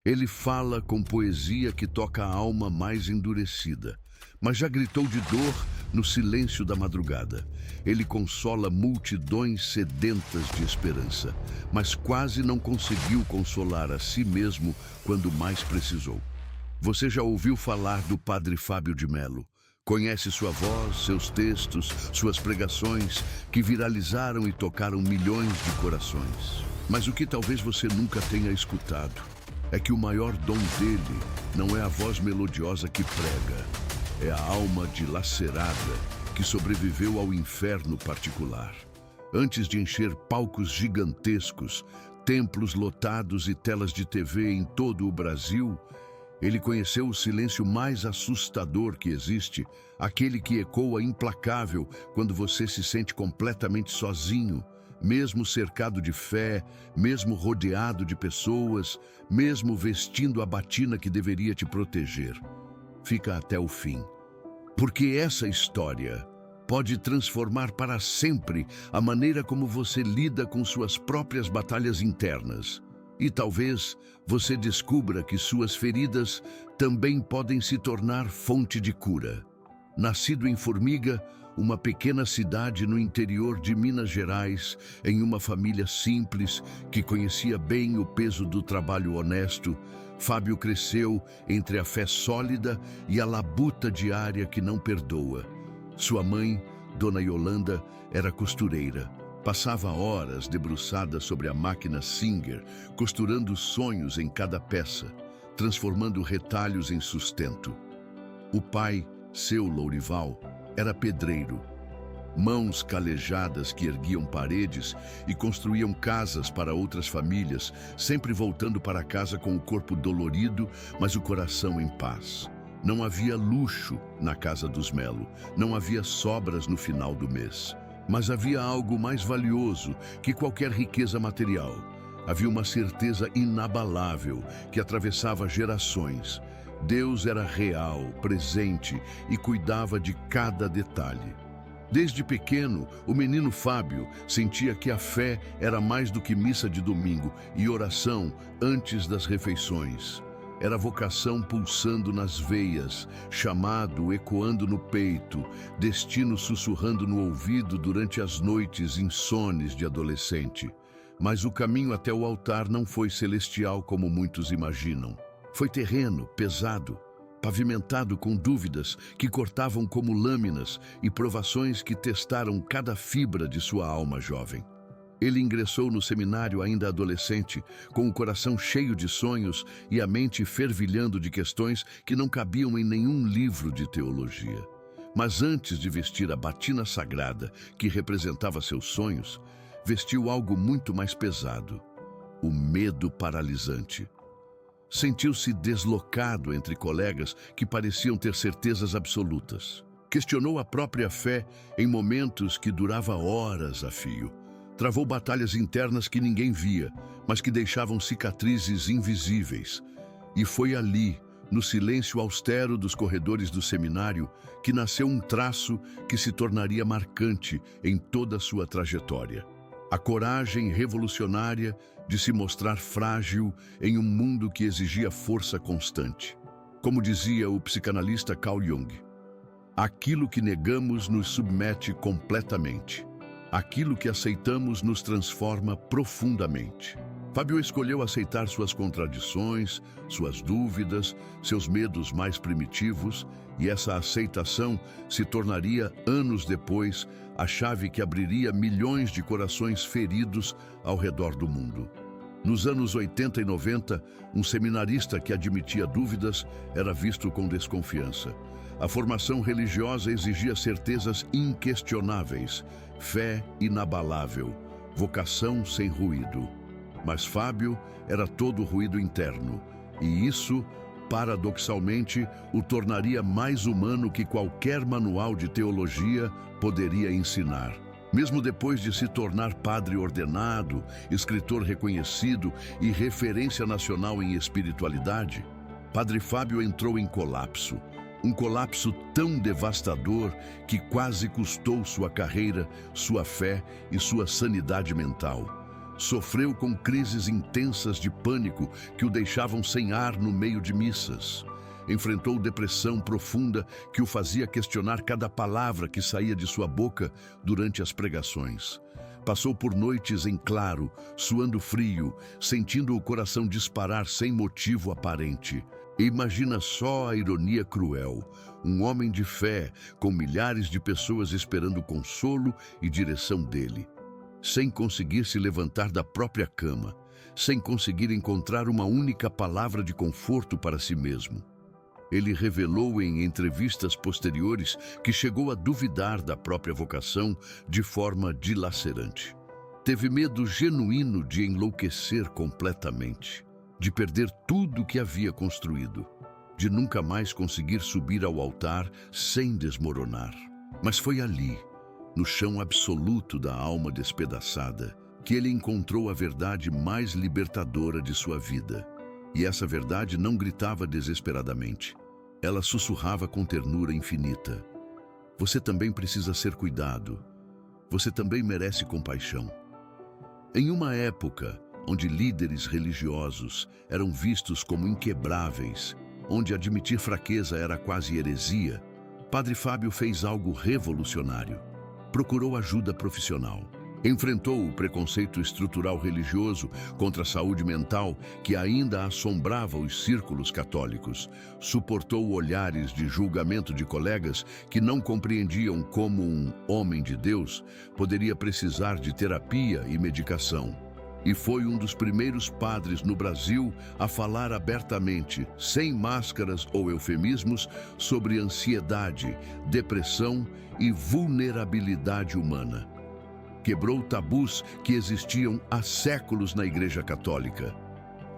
Ele fala com poesia que toca a alma mais endurecida, mas já gritou de dor no silêncio da madrugada. Ele consola multidões sedentas de esperança, mas quase não conseguiu consolar a si mesmo quando mais precisou. Você já ouviu falar do Padre Fábio de Melo? Conhece sua voz, seus textos, suas pregações, que viralizaram e tocaram milhões de corações. Mas o que talvez você nunca tenha escutado é que o maior dom dele não é a voz melodiosa que prega, é a alma dilacerada que sobreviveu ao inferno particular. Antes de encher palcos gigantescos, templos lotados e telas de TV em todo o Brasil, ele conheceu o silêncio mais assustador que existe, aquele que ecoa implacável quando você se sente completamente sozinho, mesmo cercado de fé, mesmo rodeado de pessoas, mesmo vestindo a batina que deveria te proteger. Fica até o fim, porque essa história pode transformar para sempre a maneira como você lida com suas próprias batalhas internas. E talvez você descubra que suas feridas também podem se tornar fonte de cura. Nascido em Formiga, uma pequena cidade no interior de Minas Gerais, em uma família simples que conhecia bem o peso do trabalho honesto, Fábio cresceu entre a fé sólida e a labuta diária que não perdoa. Sua mãe, Dona Yolanda, era costureira. Passava horas debruçada sobre a máquina Singer, costurando sonhos em cada peça, transformando retalhos em sustento. O pai, seu Lourival, era pedreiro. Mãos calejadas que erguiam paredes e construíam casas para outras famílias, sempre voltando para casa com o corpo dolorido, mas o coração em paz. Não havia luxo na casa dos Melo, não havia sobras no final do mês. Mas havia algo mais valioso que qualquer riqueza material. Havia uma certeza inabalável que atravessava gerações. Deus era real, presente e cuidava de cada detalhe. Desde pequeno, o menino Fábio sentia que a fé era mais do que missa de domingo e oração antes das refeições. Era vocação pulsando nas veias, chamado ecoando no peito, destino sussurrando no ouvido durante as noites insones de adolescente. Mas o caminho até o altar não foi celestial como muitos imaginam. Foi terreno, pesado, pavimentado com dúvidas que cortavam como lâminas e provações que testaram cada fibra de sua alma jovem. Ele ingressou no seminário ainda adolescente, com o coração cheio de sonhos e a mente fervilhando de questões que não cabiam em nenhum livro de teologia. Mas antes de vestir a batina sagrada que representava seus sonhos, vestiu algo muito mais pesado: o medo paralisante. Sentiu-se deslocado entre colegas que pareciam ter certezas absolutas. Questionou a própria fé em momentos que durava horas a fio. Travou batalhas internas que ninguém via, mas que deixavam cicatrizes invisíveis. E foi ali, no silêncio austero dos corredores do seminário, que nasceu um traço que se tornaria marcante em toda a sua trajetória. A coragem revolucionária de se mostrar frágil em um mundo que exigia força constante. Como dizia o psicanalista Carl Jung, aquilo que negamos nos submete completamente. Aquilo que aceitamos nos transforma profundamente. Fábio escolheu aceitar suas contradições, suas dúvidas, seus medos mais primitivos, e essa aceitação se tornaria, anos depois, a chave que abriria milhões de corações feridos ao redor do mundo. Nos anos 80 e 90, um seminarista que admitia dúvidas era visto com desconfiança. A formação religiosa exigia certezas inquestionáveis, fé inabalável, vocação sem ruído. Mas Fábio era todo ruído interno, e isso, paradoxalmente, o tornaria mais humano que qualquer manual de teologia poderia ensinar. Mesmo depois de se tornar padre ordenado, escritor reconhecido e referência nacional em espiritualidade, Padre Fábio entrou em colapso. Um colapso tão devastador que quase custou sua carreira, sua fé e sua sanidade mental. Sofreu com crises intensas de pânico que o deixavam sem ar no meio de missas. Enfrentou depressão profunda que o fazia questionar cada palavra que saía de sua boca durante as pregações. Passou por noites em claro, suando frio, sentindo o coração disparar sem motivo aparente. Imagina só a ironia cruel. Um homem de fé, com milhares de pessoas esperando consolo e direção dele. Sem conseguir se levantar da própria cama, sem conseguir encontrar uma única palavra de conforto para si mesmo. Ele revelou em entrevistas posteriores que chegou a duvidar da própria vocação de forma dilacerante. Teve medo genuíno de enlouquecer completamente, de perder tudo o que havia construído, de nunca mais conseguir subir ao altar sem desmoronar. Mas foi ali, no chão absoluto da alma despedaçada, que ele encontrou a verdade mais libertadora de sua vida. E essa verdade não gritava desesperadamente. Ela sussurrava com ternura infinita. Você também precisa ser cuidado. Você também merece compaixão. Em uma época onde líderes religiosos eram vistos como inquebráveis, onde admitir fraqueza era quase heresia, Padre Fábio fez algo revolucionário. Procurou ajuda profissional. Enfrentou o preconceito estrutural religioso contra a saúde mental que ainda assombrava os círculos católicos. Suportou olhares de julgamento de colegas que não compreendiam como um homem de Deus poderia precisar de terapia e medicação. E foi um dos primeiros padres no Brasil a falar abertamente, sem máscaras ou eufemismos, sobre ansiedade, depressão e vulnerabilidade humana. Quebrou tabus que existiam há séculos na Igreja Católica.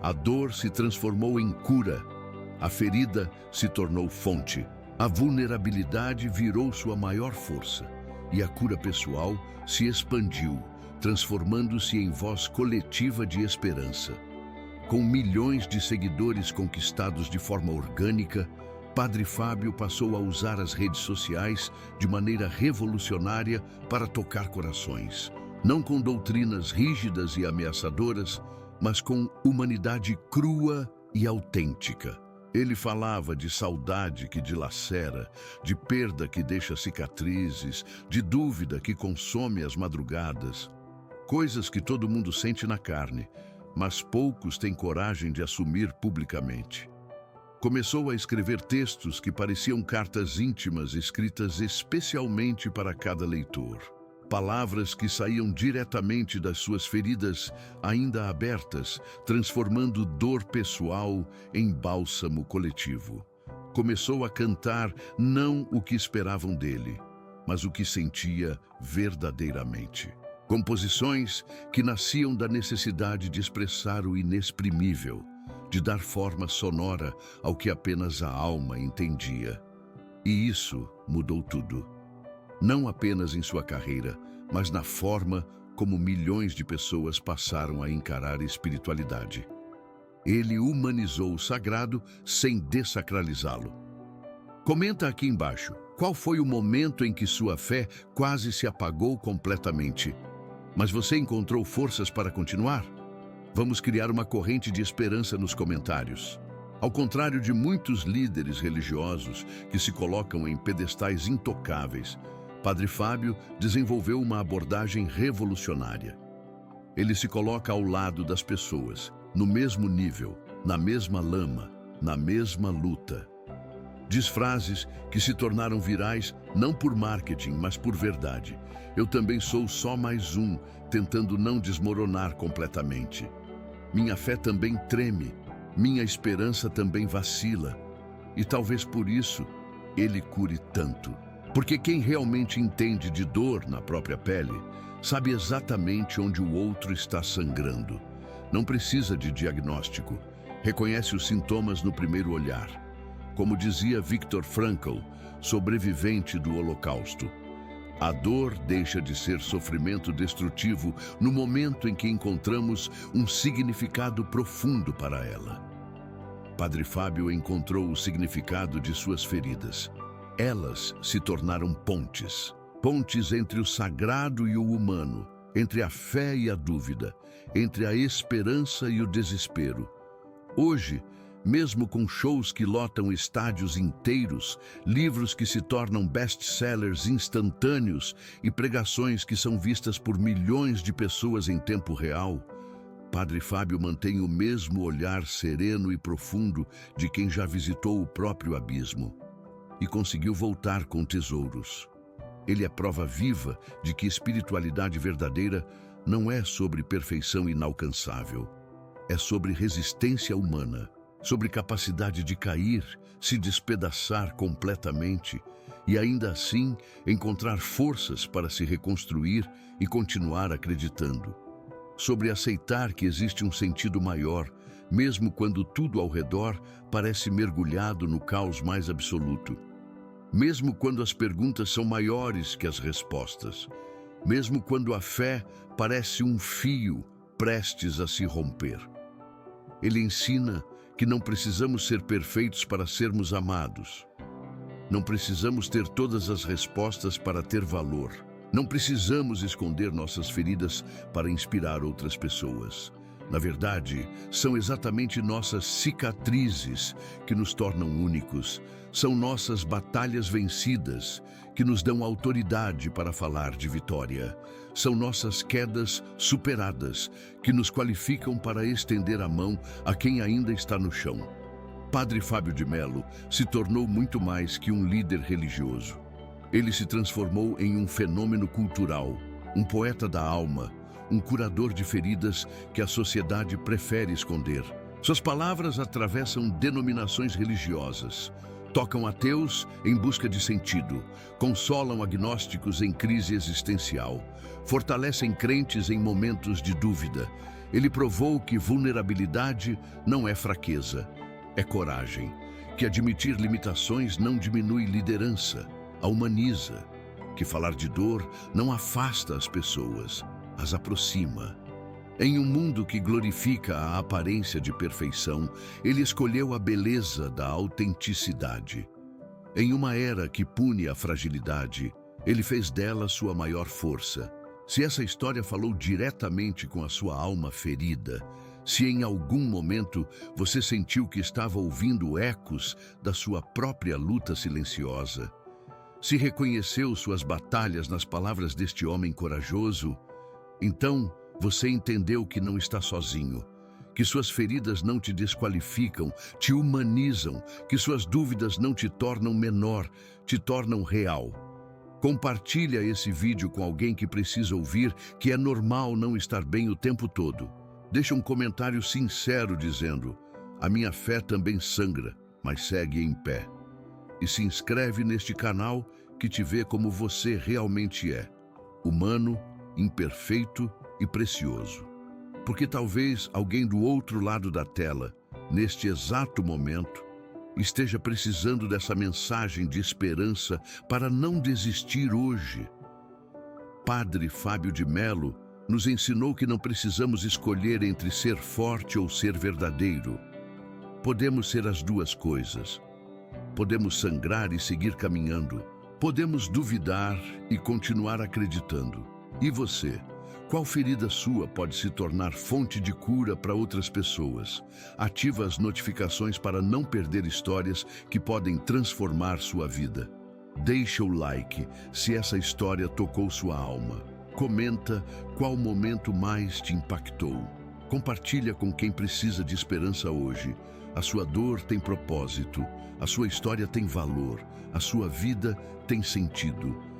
A dor se transformou em cura, a ferida se tornou fonte, a vulnerabilidade virou sua maior força e a cura pessoal se expandiu, transformando-se em voz coletiva de esperança. Com milhões de seguidores conquistados de forma orgânica, Padre Fábio passou a usar as redes sociais de maneira revolucionária para tocar corações. Não com doutrinas rígidas e ameaçadoras, mas com humanidade crua e autêntica. Ele falava de saudade que dilacera, de perda que deixa cicatrizes, de dúvida que consome as madrugadas. Coisas que todo mundo sente na carne, mas poucos têm coragem de assumir publicamente. Começou a escrever textos que pareciam cartas íntimas escritas especialmente para cada leitor. Palavras que saíam diretamente das suas feridas ainda abertas, transformando dor pessoal em bálsamo coletivo. Começou a cantar não o que esperavam dele, mas o que sentia verdadeiramente. Composições que nasciam da necessidade de expressar o inexprimível, de dar forma sonora ao que apenas a alma entendia. E isso mudou tudo. Não apenas em sua carreira, mas na forma como milhões de pessoas passaram a encarar a espiritualidade. Ele humanizou o sagrado sem dessacralizá-lo. Comenta aqui embaixo, qual foi o momento em que sua fé quase se apagou completamente? Mas você encontrou forças para continuar? Vamos criar uma corrente de esperança nos comentários. Ao contrário de muitos líderes religiosos que se colocam em pedestais intocáveis, Padre Fábio desenvolveu uma abordagem revolucionária. Ele se coloca ao lado das pessoas, no mesmo nível, na mesma lama, na mesma luta. Diz frases que se tornaram virais não por marketing, mas por verdade. Eu também sou só mais um, tentando não desmoronar completamente. Minha fé também treme, minha esperança também vacila. E talvez por isso ele cure tanto. Porque quem realmente entende de dor na própria pele, sabe exatamente onde o outro está sangrando. Não precisa de diagnóstico. Reconhece os sintomas no primeiro olhar. Como dizia Viktor Frankl, sobrevivente do Holocausto, a dor deixa de ser sofrimento destrutivo no momento em que encontramos um significado profundo para ela. Padre Fábio encontrou o significado de suas feridas. Elas se tornaram pontes. Pontes entre o sagrado e o humano, entre a fé e a dúvida, entre a esperança e o desespero. Hoje, mesmo com shows que lotam estádios inteiros, livros que se tornam best-sellers instantâneos e pregações que são vistas por milhões de pessoas em tempo real, Padre Fábio mantém o mesmo olhar sereno e profundo de quem já visitou o próprio abismo e conseguiu voltar com tesouros. Ele é prova viva de que espiritualidade verdadeira não é sobre perfeição inalcançável. É sobre resistência humana, sobre capacidade de cair, se despedaçar completamente e ainda assim encontrar forças para se reconstruir e continuar acreditando. Sobre aceitar que existe um sentido maior, mesmo quando tudo ao redor parece mergulhado no caos mais absoluto. Mesmo quando as perguntas são maiores que as respostas. Mesmo quando a fé parece um fio prestes a se romper. Ele ensina que não precisamos ser perfeitos para sermos amados. Não precisamos ter todas as respostas para ter valor. Não precisamos esconder nossas feridas para inspirar outras pessoas. Na verdade, são exatamente nossas cicatrizes que nos tornam únicos. São nossas batalhas vencidas que nos dão autoridade para falar de vitória. São nossas quedas superadas que nos qualificam para estender a mão a quem ainda está no chão. Padre Fábio de Mello se tornou muito mais que um líder religioso. Ele se transformou em um fenômeno cultural, um poeta da alma, um curador de feridas que a sociedade prefere esconder. Suas palavras atravessam denominações religiosas, tocam ateus em busca de sentido, consolam agnósticos em crise existencial, fortalecem crentes em momentos de dúvida. Ele provou que vulnerabilidade não é fraqueza, é coragem, que admitir limitações não diminui liderança, a humaniza, que falar de dor não afasta as pessoas, as aproxima. Em um mundo que glorifica a aparência de perfeição, ele escolheu a beleza da autenticidade. Em uma era que pune a fragilidade, ele fez dela sua maior força. Se essa história falou diretamente com a sua alma ferida, se em algum momento você sentiu que estava ouvindo ecos da sua própria luta silenciosa, se reconheceu suas batalhas nas palavras deste homem corajoso, então você entendeu que não está sozinho, que suas feridas não te desqualificam, te humanizam, que suas dúvidas não te tornam menor, te tornam real. Compartilha esse vídeo com alguém que precisa ouvir que é normal não estar bem o tempo todo. Deixa um comentário sincero dizendo: a minha fé também sangra, mas segue em pé. E se inscreve neste canal que te vê como você realmente é, humano, imperfeito e precioso. Porque talvez alguém do outro lado da tela, neste exato momento, esteja precisando dessa mensagem de esperança para não desistir hoje. Padre Fábio de Mello nos ensinou que não precisamos escolher entre ser forte ou ser verdadeiro. Podemos ser as duas coisas. Podemos sangrar e seguir caminhando. Podemos duvidar e continuar acreditando. E você? Qual ferida sua pode se tornar fonte de cura para outras pessoas? Ativa as notificações para não perder histórias que podem transformar sua vida. Deixa o like se essa história tocou sua alma. Comenta qual momento mais te impactou. Compartilha com quem precisa de esperança hoje. A sua dor tem propósito, a sua história tem valor, a sua vida tem sentido.